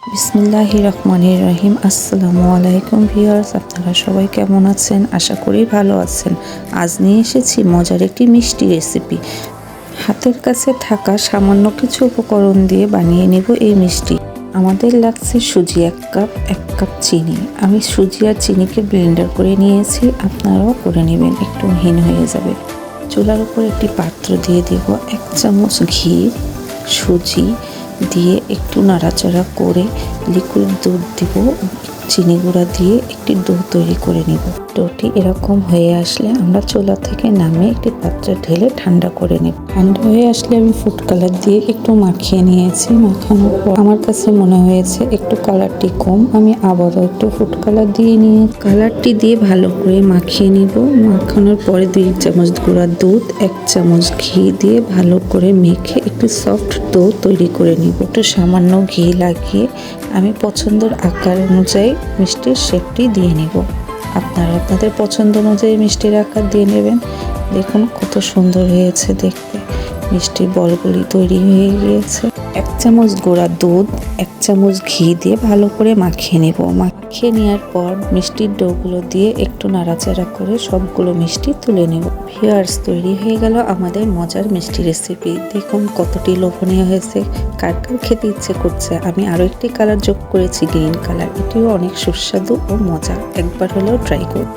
বিসমিল্লাহির রহমানির রহিম। আসসালামু আলাইকুম ভিউয়ার্স, আপনারা সবাই কেমন আছেন? আশা করি ভালো আছেন। আজ নিয়ে এসেছি মজার একটি মিষ্টি রেসিপি। হাতের কাছে থাকা সামান্য কিছু উপকরণ দিয়ে বানিয়ে নেব এই মিষ্টি। আমাদের লাগছে সুজি 1 কাপ চিনি। আমি সুজি আর চিনিকে ব্লেন্ডার করে নিয়েছি, আপনারাও করে নেবেন, একটু মিহি হয়ে যাবে। চুলার উপর একটি পাত্র দিয়ে দেব 1 চামচ ঘি, সুজি দিয়ে একটু নাড়াচাড়া করে লিকুইড দুধ দিব, চিনি গুঁড়া দিয়ে একটি ডো তৈরি করে নিব। ডোটি এরকম হয়ে আসলে আমরা চুলা থেকে নামিয়ে একটি পাত্রে ঢেলে ঠান্ডা করে নেব। ঠান্ডা হয়ে আসলে আমি ফুড কালার দিয়ে একটু মাখিয়ে নিয়েছি। মাখানোর পর আমার কাছে মনে হয়েছে একটু কালারটি কম, আমি আবারও একটু ফুড কালার দিয়ে নিয়ে কালারটি দিয়ে ভালো করে মাখিয়ে নিব। মাখানোর পরে 2 চামচ গুঁড়া দুধ, 1 চামচ ঘি দিয়ে ভালো করে মেখে একটু সফট ডো তৈরি করে নিব। একটু সামান্য ঘি লাগিয়ে আমি পছন্দের আকার অনুযায়ী মিষ্টির শেপটি দিয়ে নিব। আপনারা আপনাদের পছন্দ অনুযায়ী মিষ্টির আকার দিয়ে নেবেন। দেখুন কত সুন্দর হয়েছে দেখতে। মিষ্টির বলগুলি তৈরি হয়ে গিয়েছে। 1 চামচ গুঁড়া দুধ, 1 চামচ ঘি দিয়ে ভালো করে মাখিয়ে নেব। মাখিয়ে নেওয়ার পর মিষ্টির ডোগুলো দিয়ে একটু নাড়াচাড়া করে সবগুলো মিষ্টি তুলে নেব। ভিউয়ার্স, তৈরি হয়ে গেল আমাদের মজার মিষ্টি রেসিপি। দেখুন কতটি লোভনীয় হয়েছে, কার কার খেতে ইচ্ছে করছে। আমি আরও একটি কালার যোগ করেছি, গ্রিন কালার। এটিও অনেক সুস্বাদু ও মজা, একবার হলেও ট্রাই করুন।